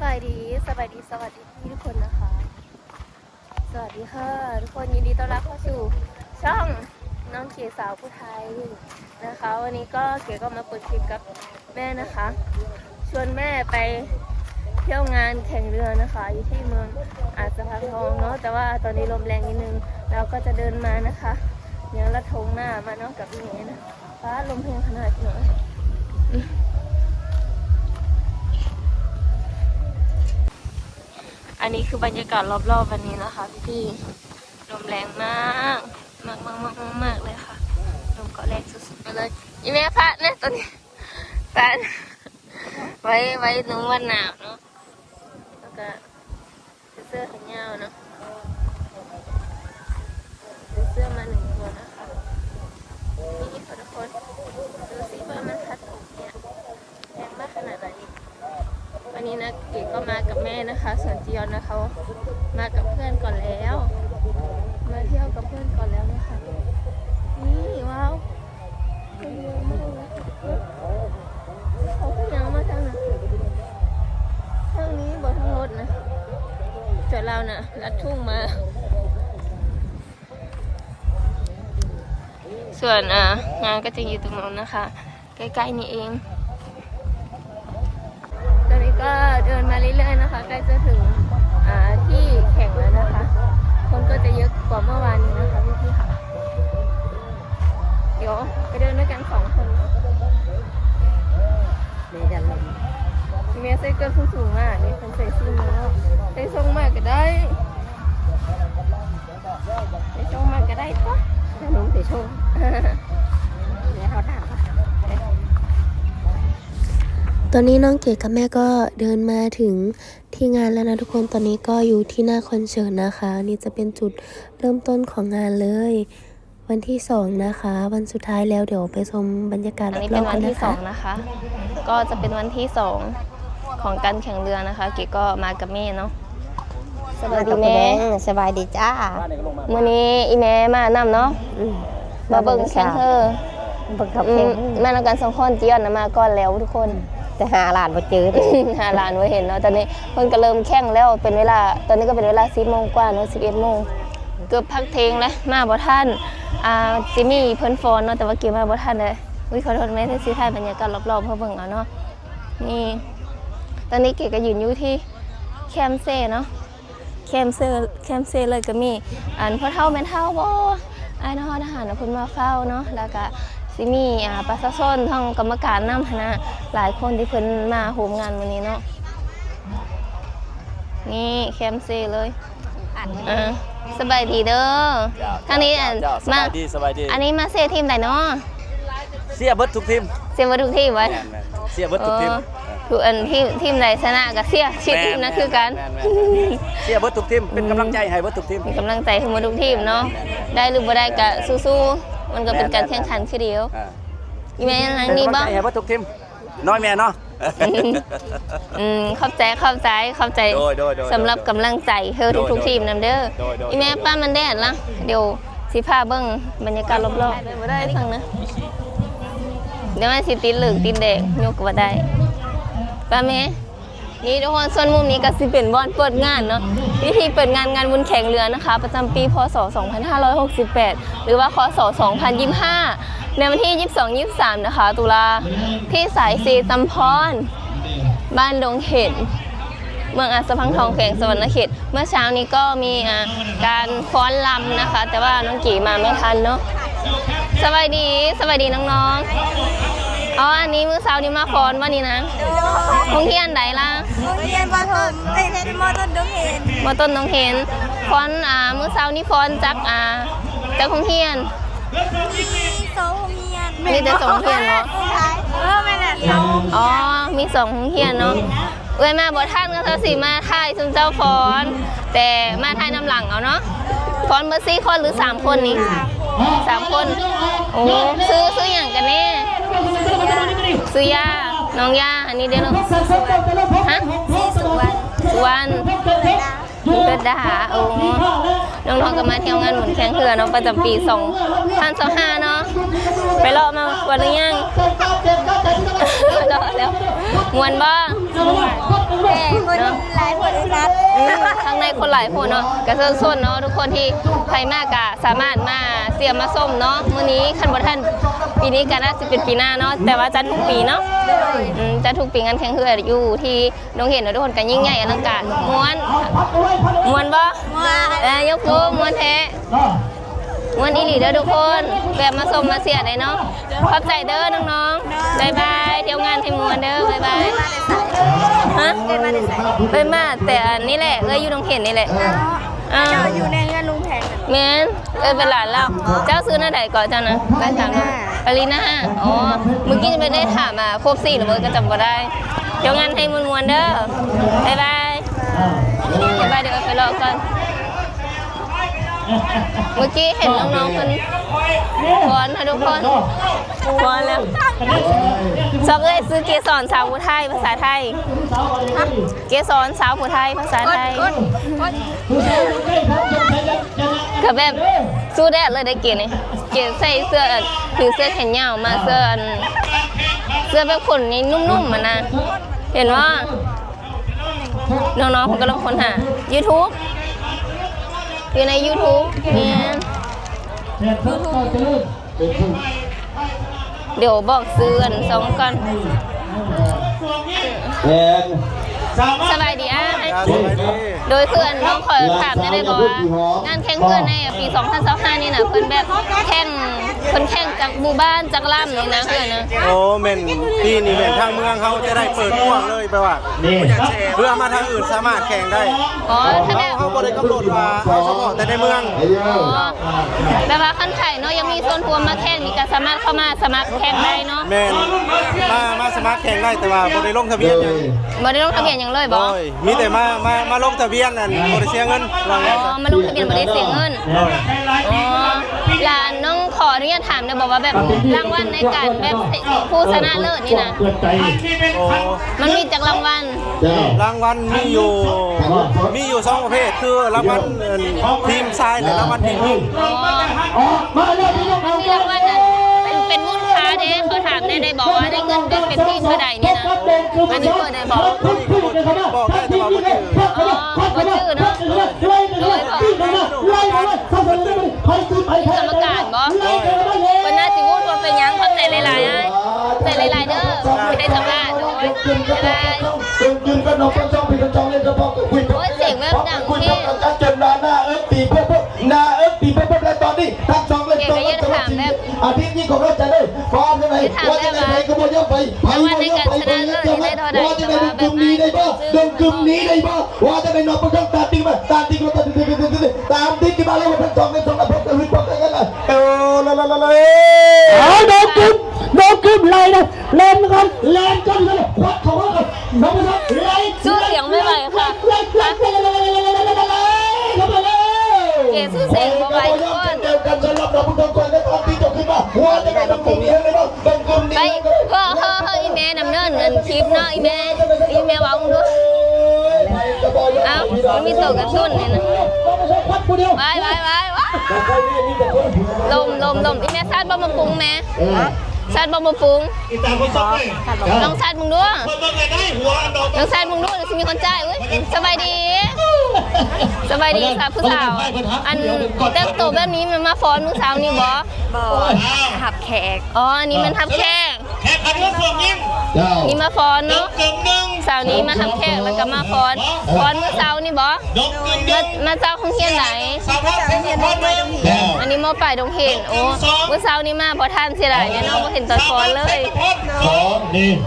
บายดีสวัสดีทุกคนนะคะสวัสดีค่ะทุกคนยินดีต้อนรับเข้าสู่ช่องน้องเก๋สาวผู้ไทยนะคะวันนี้ก็เก๋ก็มาเปิดคลิปกับแม่นะคะชวนแม่ไปเที่ยวงานแข่งเรือนะคะอยู่ที่เมืองอาจจะพาทองเนาะแต่ว่าตอนนี้ลมแรงนิดนึงเราก็จะเดินมานะคะอย่างละทงหน้ามาเนาะกับพี่เมย์นะฟ้าลมแรงขนาดหน่อยอันนี้คือบรรยากาศรอบๆวันนี้นะคะพี่ลมแรงมากเลยค่ะลมก็แรงสุดๆไปเลยอีแม่พระเนี่ยตอนนี้ตาไว้ตรงวันหนาวเนาะแล้วก็เสื้อแขนยาวเนาะเสื้อมา1 ตัวนะคะนี่ทุกคนดูสิว่ามันพัดเนี่ยแรงมากขนาดไหนวันนี้นะเก๋ก็มากับแม่นะคะส่วนจียอนนะเขามากับเพื่อนก่อนแล้วมาเที่ยวกับเพื่อนก่อนแล้วนะคะนี่ว้าวเป็นเยอะมากเลยเขาขึ้นยังมาทางน่ะทางนี้บนทางรถนะจอดเราน่ะลัดทุ่งมาส่วนงานก็จะอยู่ตรงนู้นนะคะใกล้ๆนี่เองตอนนี้ก็เดินมาเรื่อยๆนะคะใกล้จะถึงที่แข่งแล้วนะคะคนก็จะเยอะกว่าเมื่อวานนี้นะคะพี่ๆค่ะเดี๋ยวไปเดินด้วยกัน2 คนเมย์จะลงเมย์ใส่เกินสูงมากนี่คนใส่ซีมือแล้วใส่ทรงมากก็ได้ใส่ทรงมากก็ได้ปะแต่หนุ่มใส่ทรงเนี่ยเขาถามตอนนี้น้องเก๋กับแม่ก็เดินมาถึงที่งานแล้วนะทุกคนตอนนี้ก็อยู่ที่หน้าคอนเสิร์ตนะคะนี่จะเป็นจุดเริ่มต้นของงานเลยวันที่2นะคะวันสุดท้ายแล้วเดี๋ยวไปชมบรรยากาศรอบๆกันนะคะอันนี้เป็นวันที่2นะคะก็จะเป็นวันที่2ของการแข่งเรือนะคะเก๋ก็มากับแม่เนาะสวัสดีแม่สบายดีจ้ามื้อนี้อีแม่มานำเนาะมาเบิ่งแข่งเธอแม่นำกัน2 คนจียอนมาก่อนแล้วทุกคนแต่หาหลานมาเจอหาหลานไว้เห็นเนาะตอนนี้เพิ่นก็เริ่มแข่งแล้วเป็นเวลาตอนนี้ก็เป็นเวลา10 โมงกว่าเนาะ11 โมงเกือบพักเทงแล้วมาบ่ทันจิมี่เพิ่นฟอนเนาะแต่ว่าเกี่ยวมาบ่ทันเลยขอโทษแม่ที่สิถ่ายบรรยากาศรอบๆเพื่อเบิ่งเอาเนาะนี่ตอนนี้เก๋ก็ยืนอยู่ที่แคมเซ่เนาะแคมเซ่เลยก็มีพ่อเฒ่าแม่เฒ่าบ่อ้ายน้องทหารเพิ่นมาเฝ้าเนาะแล้วก็สิมีประชาชนทั้งกรรมการนำคณะหลายคนที่เพิ่นมาโฮมงานวันนี้เนาะนี่แคมเซ่เลยสบายดีเด้อทางนี้มาสบายดีอันนี้มาเซ่ทีมไหนเนาะเสียเบิดทุกทีมไว้เสียเบิดทุกทีมทุกอันทีมไหนชนะก็เสียชื่อทีมนะคือกันเสียเบิดทุกทีมเป็นกำลังใจให้เบิดทุกทีมเป็นกำลังใจให้หมดทุกทีมเนาะได้หรือบ่ได้ก็สู้ๆมันก็เป็นการแข่งขันคือเดียวอีแม่ยังนี่บ่ให้เบิดทุกทีมน้อยแม่เนาะเข้าใจสำหรับกำลังใจเธอทุกทีมนำเด้ออีแม่ป้ามันแดดละเดี๋ยวสิพาเบิ่งบรรยากาศรอบๆบ่ได้สั่งนะเดี๋ยวมันสิติดเหลืองติดแดงยกบ่ได้ป้าแม่นี่ทุกคนส่วนมุมนี้ก็สิเป็นบอนเปิดงานเนาะพิธีเปิดงานบุญแข่งเรือนะคะประจำปีพศ2568หรือว่าคศ2025ในวันที่22-23นะคะตุลาที่สายสีตำพรบ้านดงเห็นเมืองอัสสัมพังทองแขวงสวรรณเขตเมื่อเช้านี้ก็มีการฟ้อนรำนะคะแต่ว่าน้องกี่มาไม่ทันเนาะสวัสดีน้องๆอันนี้มื้อเช้านี้มาฟ้อนวันนี้นะโรงเรียนไหนล่ะโรงเรียนมอต้นดงเห็นฟ้อนมื้อเช้านี้ฟ้อนจากโรงเรียนมีแต่2 โรงเรียนเนาะไม่แน่มี2 โรงเรียนเนาะเอ้ยมาบ่ทันก็เธอสิมาถ่ายซุมเจ้าฟ้อนแต่มาถ่ายน้ำหลังเอาเนาะฟ้อนเบอร์4 คนหรือ3 คนนี้3 คนโอ้ซื้ออย่างกันแน่ซื้อย่าน้องย่าอันนี้เดี๋ยวเราฮะสุวรรณเกิดดาน้องๆก็มาเที่ยวงานหมุนแข่งเรือเนาะประจำปี2025เนาะไปรอมาวันหรือยังรอแล้วมวนบ้าง คนหลายคนนัด ข้างในคนหลายคนเนาะกระเซิร์ส้นเนาะทุกคนที่ใครมากะสามารถมาเสียมาส้มเนาะมื้อนี้คันบ่ทันปีนี้ก็น่าจะเป็นปีหน้าเนาะแต่ว่าจัดทุกปีเนาะจัดทุกปีงานแข่งเรืออยู่ที่น้องเห็นเนาะทุกคนก็ยิ่งใหญ่อลังการม่วนบ่ยกโลม่วนแท้ม่วนอีหลีเด้อทุกคนแบบมาส้มมาเสียได้เนาะขอบใจเด้อน้องๆบ๊ายบายเที่ยวงานให้ม่วนเด้อบ๊ายบายฮะไปมาแต่อันนี้แหละอยู่น้องเห็นนี่แหละอยู่ในเงินลุงแพง แม่นเป็นหลานเราเจ้าซื้อหน้าใดก่อนเจ้านะไปถามปารีน่าอ๋อเมื่อกี้จะไม่ได้ถามครบ4หรือเปล่าก็จำบ่ได้เดี๋ยวงานให้มวนๆเด้อบ๊ายบายเดี๋ยวไปรอก่อนเมื่อกี้เห็นน้องๆคนฟ้อนค่ะทุกคนฟ้อนแล้วชอบเลยซื้อเกสรสาวผู้ไทยภาษาไทยเกสรสาวผู้ไทยภาษาไทยกับแบบสู้แดดเลยได้เกณฑ์นี่เกณฑ์ใส่เสื้อถือเสื้อแขนยาวมาเสื้อแบบขนนี่นุ่มๆมันนะเห็นว่าน้องๆผมกำลังค้นหา YouTube อยู่ใน YouTube เนี่ยเดี๋ยวบอกซื้ออันสองก่อนสบายดีอ่ะโดยเพื่อนน้องขอถามได้บอกว่างานแข่งเพื่อนในปี 2025 นี่นะเพื่อนแบบแข่งจากหมู่บ้านจากล่ำนี่นะเพื่อนนะ โอ้เม่นที่นี่เม่นทางเมืองเขาจะได้เปิดกว้างเลยแปลว่าเพื่อมาทางอื่นสามารถแข่งได้ อ๋อถ้าแบบ เขาบริกำหนดว่าเอาเฉพาะแต่ในเมือง อ๋อแบบว่าขั้นไข่เนาะยังมีโซนทัวร์มาแข่งมีการสามารถเข้ามาสมัครแข่งได้เนาะ แม่นมาสมัครแข่งได้แต่ว่าบริลงทะเบียนอย่าง บ่ได้ลงทะเบียนอย่างเลยบ่ มีแต่มาลงทะเบียนนั่นบริเสียเงิน อ๋อมาลงทะเบียนบ่ได้เสียเงินอ๋อหลานน้องขออนุญาตถามนะบอกว่าแบบรางวัลในการแบบผู้ชนะเลิศนี่นะมันมีจากรางวัล รางวัลมีอยู่2ประเภทคือรางวัลทีมชายและรางวัลทีมหญิง อ๋อมันมีรางวัลน่ะเป็นมูลค่าเด้เขาถามได้บอกว่าได้เงินเป็นที่เท่าใดนี่นะอันนี้เปิดได้บอก บอกได้แต่ว่าบ่ชื่อ อ๋อบ่ชื่อเนาะโดยกรรมการบ่วันน่าสิพูดว่าเป็นยังเข้าใจหลายๆอ้ายใจหลายๆเด้อไม่ได้สัมภาษณ์โดยบ๊ายบายโอ้ยเสียงแบบดังเท่เก๋ก็ยังถามแบบอาทิตย์นี้ของเราจะได้ฟอร์มได้ไหมว่าจะได้กระบวนการไปวันในการชนะเลิศได้เท่าใดแต่ว่าแบบนี้ได้ป่ะเดินกลุ่มนี้ได้ป่ะว่าจะได้นำไปตั้งตามติ๊กมาตามติ๊กกี่มาแล้ววันทั้งสองในสองระบบจะวิ่งพร้อมกันเลยน้องกึ่มเลยนะเล่นกันเลยควักเขาว่าน้องมันเล่นสู้เสียงไม่ไหวค่ะเก๋สู้เสียงไม่ไหวทุกคนไปอีเมลนำเนินเงินคลิปเนาะอีเมลวางด้วยเอ้ามันมีตัวกระตุ้นนี่นะไปลมอีเมลซาดบอมมาปรุงแม่ซาดบอมมาปรุงลองซาดมึงด้วยลองซาดมึงด้วยจะมีคนจ่ายอุ้ยสบายดีค่ะผู้สาวอันแต่งตัวแบบนี้มันมาฟ้อนผู้สาวนี่บอทับแขกอ๋ออันนี้มันทับแขกนี่มาฟ้อนเนาะสาวนี้มาทับแขกแล้วก็มาฟ้อนเมื่อเช้านี่บอมาเจ้าของเฮียนไหนอันนี้มอป่ายดงเห็นโอ้เมื่อเช้านี้มาพอท่านเสียดายเนี่ยเนาะพอเห็นตอนฟ้อนเลย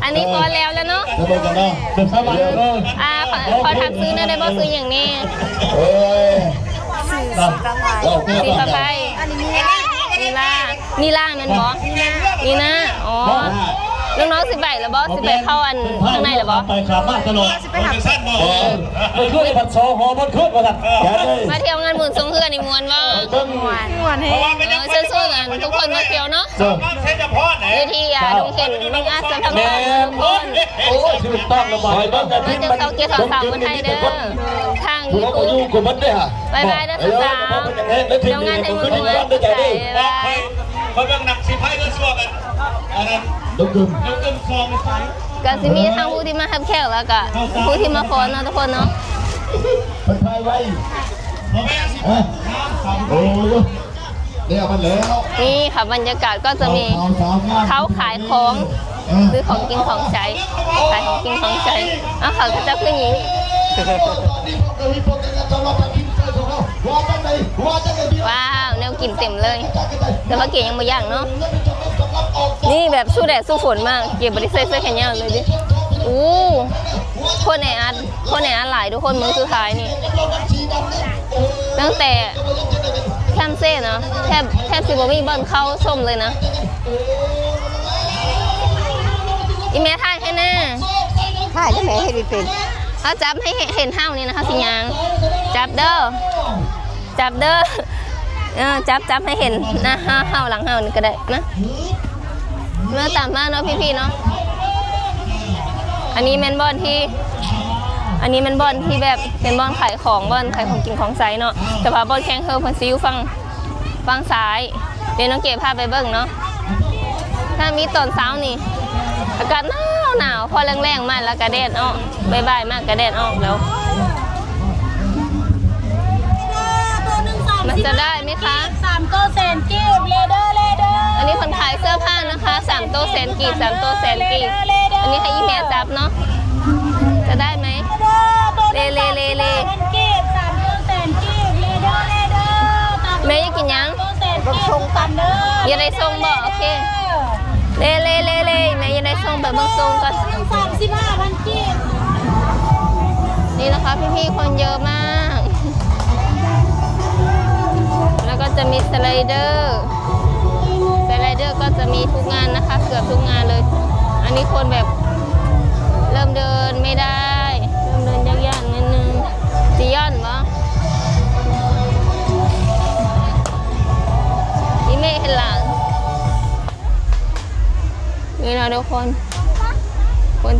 อันนี้ฟ้อนแล้วเนาะขอทักซื้อนะได้บอซื้ออย่างนี้สีฟ้าไปนี่ล่ามันบอนี่นะอ๋อน้องๆ10 ใบแล้วบอ10 ใบเข้าอันข้างในแล้วบอไปขาบ้านตลอดมันขึ้นผัดโซ่หอมันขึ้นมาเที่ยวงานบุญทรงเฮือนี่มวนว่าให้สู้ๆกันทุกคนมาเที่ยวเนาะอยู่ที่ดงเข็นเมืองอาสาทั้งหมดทุกคนมาจากเสาเกียร์สาวคนไทยเด้อทางยูทูบบ๊ายบายเด้อสาวเที่ยวงานให้มวนๆใจบ๊ายบายเขาเรื่องหนักสิไพ่ก็ชั่วกันอันนั้นยกกึมฟองไป ก็สิมีทั้งผู้ที่มารับแขกแล้วก็ผู้ที่มาฟ้อนเนาะทุกคนเนาะ คนไทยไว้โอ้ยเดี๋ยวมันแล้ว นี่ค่ะบรรยากาศก็จะมีเขาขายของซื้อของกินของใช้ขายของกินของใช้อ้าวเขาก็จะขึ้นอย่างนี้ว้าวแนวกินเต็มเลยแต่ว่าเก๋ยังไม่ย่างเนาะนี่แบบสู้แดดสู้ฝนมากเก๋บริเซเสื้อแขนยาวเลยดิอู้คนไหนอัดหลายทุกคนมื้อสุดท้ายนี่ตั้งแต่แคมเซ่เนาะแทบสิบ่มีบอลเข้าส้มเลยนะอีเมทายให้แน่ ถ่ายได้ไหมให้ดีเป็น เขาจับให้เห็นห้าวนี่นะคะสิยางจับเด้อจับให้เห็นนะห้าวหลังห้าวนี่ก็ได้นะเนื้อตามมาเนาะพี่ๆเนาะอันนี้แมนบอลที่แบบเป็นบอลขายของกินของใช้เนาะแต่ว่าบอลแข่งเฮอร์พันซิวฟังซ้ายเดี๋ยวน้องเก๋พาไปเบิ่งเนาะถ้ามีตอนเช้านี่อากาศหนาวพอแรงๆมาแล้วกระแดดออกบ่ายๆมากกระแดดออกแล้วมันจะได้ไหมคะ3 โต๊ะแสนกีบเลเดอร์ อันนี้คนขายเสื้อผ้านะคะ3 โต๊ะแสนกีบ3 โต๊ะแสนกีบอันนี้ให้อีเมลจับเนาะจะได้ไหมเลกีบ3 โต๊ะแสนกีบเลเดอร์แม่อยากกินยัง ต้องชงกันเด้อ อย่าได้ทรงบอกโอเคเลแม่อย่าได้ทรงแบบเบิ่งทรงก่อน 35,000 กีบ นี่นะคะพี่ๆคนเยอะมากแล้วก็จะมีสไลเดอร์ก็จะมีทุกงานนะคะเกือบทุกงานเลยอันนี้คนแบบเริ่มเดินไม่ได้เริ่มเดินยากๆนิดนึงจียอนวะนี่ไม่เห็นหลังนี่นะทุกคน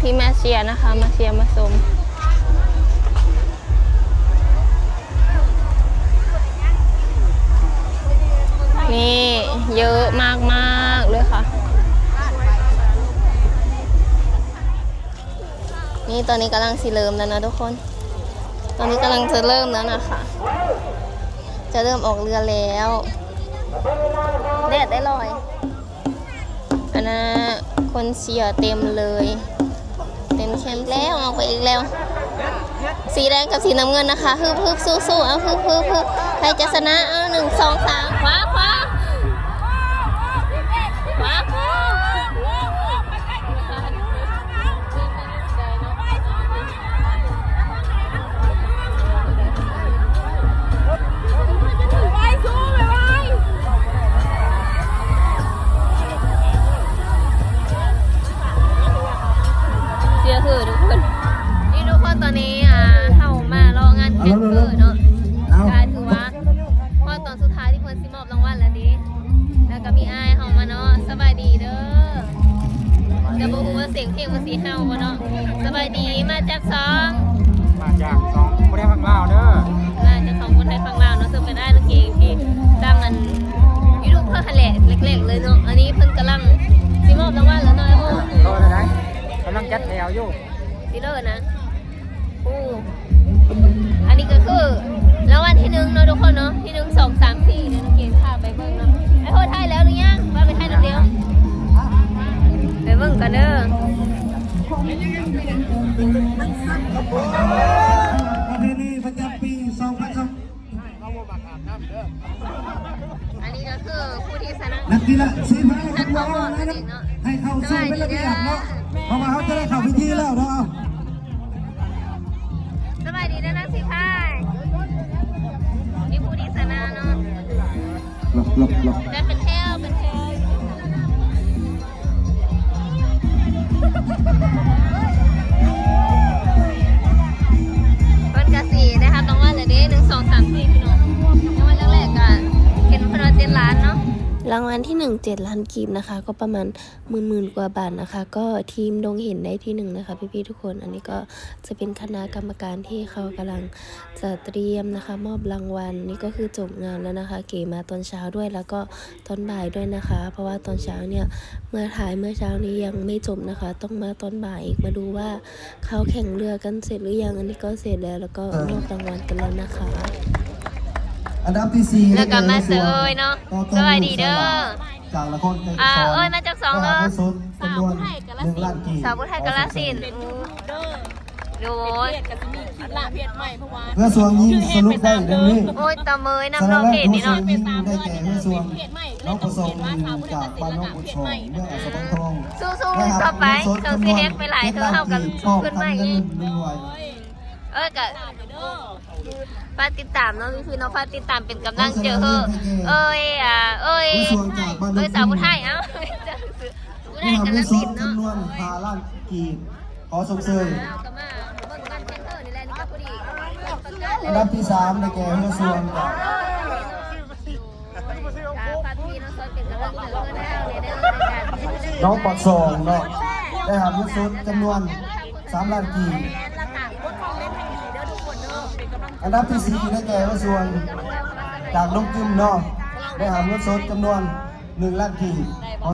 ที่มาเชียร์นะคะมาเชียร์มาชมนี่เยอะมากๆเลยค่ะนี่ตอนนี้กำลังสิเริ่มแล้วนะทุกคนตอนนี้กำลังจะเริ่มแล้วนะคะจะเริ่มออกเรือแล้วแดดได้ลอยอันนั้นคนเชียร์เต็มเลยเต็มแคมป์แล้วออกไปอีกแล้วสีแดงกับสีน้ำเงินนะคะฮึบสู้เอาฮึบใครจะชนะเอา1 2 3ขวาเชียร์คือทุกคนนี่ทุกคนตอนนี้เข้ามารองานแข่งเนาะการถือว่าพอตอนสุดท้ายที่เพิ่นสิมอบรางวัลแล้วนี้แล้วก็มีอ้ายเข้ามาเนาะสบายดีเด้อจะบอกว่าเสียงเพลงมันสีเฮาบ่เนาะสบายดีมาจาก2คนไทยฝั่งลาวเด้อมาจาก2คนไทยฝั่งลาวเนาะซึ่งเป็นอ้ายนักเก่งที่ตั้งอันยูทูบเพื่อแหละเล็กๆเลยเนาะอันนี้เพิ่นกำลังสิมอบรางวัลแล้วเนาะโอ้โตเลยนะกำลังจัดแถวอยู่สิเลิศนะอันนี้ก็คือรางวัลที่1เนาะทุกคนเนาะที่1 2 3 4เดี๋ยวน้องเกดพาไปเบิ่งเนาะไอ้โหไทยแล้วหรือยังว่าไปไทยน้ำเดียวไปเบิ่งกันเด้อประเพณีประจำปี2022อันนี้ก็คือผู้ที่ชนะ นักกีฬาสีฟ้าครับน้องนะครับให้เข้าสู่เป็นระเบียบเนาะเพราะว่าเขาจะได้เข้าพิธีแล้วเนาะสบายดีนะสิพายนี่ผู้ที่ชนะเนาะหลบได้เป็นแถวต้นกระสีนะคะต้องว่าเลยดิ1 2 3 4พี่น้องในวันแรกๆก็เห็นพนักเต้นร้านเนาะ รางวัลที่1 7 ล้านกีบนะคะก็ประมาณหมื่นกว่าบาทนะคะก็ทีมดงเห็นได้ที่1นะคะพี่ๆทุกคนอันนี้ก็จะเป็นคณะกรรมการที่เขากำลังจะเตรียมนะคะมอบรางวัลนี่ก็คือจบงานแล้วนะคะเก๋มาตอนเช้าด้วยแล้วก็ตอนบ่ายด้วยนะคะเพราะว่าตอนเช้าเนี่ยเมื่อเช้านี้ยังไม่จบนะคะต้องมาตอนบ่ายอีกมาดูว่าเขาแข่งเรือกันเสร็จหรือยังอันนี้ก็เสร็จแล้วก็มอบรางวัลกันแล้วนะคะ อันดับที่4 แล้วก็มาเสยเนาะสวัสดีเด้อ จากละคน เอ้ยมาจากสองเด้อ จำนวน1 ล้านกีบ สาวผู้ไทยกาฬสินธุ์โดย เพื่อส่วนยิงสรุปได้ดังนี้ โอ้ยตะเมยน้ำน้องเพจนี่เนาะ ยิงได้แก่เพื่อส่วนน้องประสงค์จากบ้านน้องบุญชงเมื่อสะพานทอง สู้ๆต่อไปเธอซีเฮ็กไปหลายเธอเท่ากันขึ้นมาอีกก็ฝากติดตามเนาะพี่ๆเนาะฝากติดตามเป็นกำลังใจเอ้ยสาวผู้ไทยเอ้าผู้ไทยกาฬสินธุ์เนาะ จำนวน5 ล้านกีบขอส่งเสริมอันดับที่3ได้แก่เพื่อส่วนน้องปอดสองเนาะได้หาผู้สุดจำนวน3 ล้านกีบอันดับที่4ได้แก่เพื่อส่วนจากน้องกึมเนาะได้หาผู้สุดจำนวน1 ล้านกีบ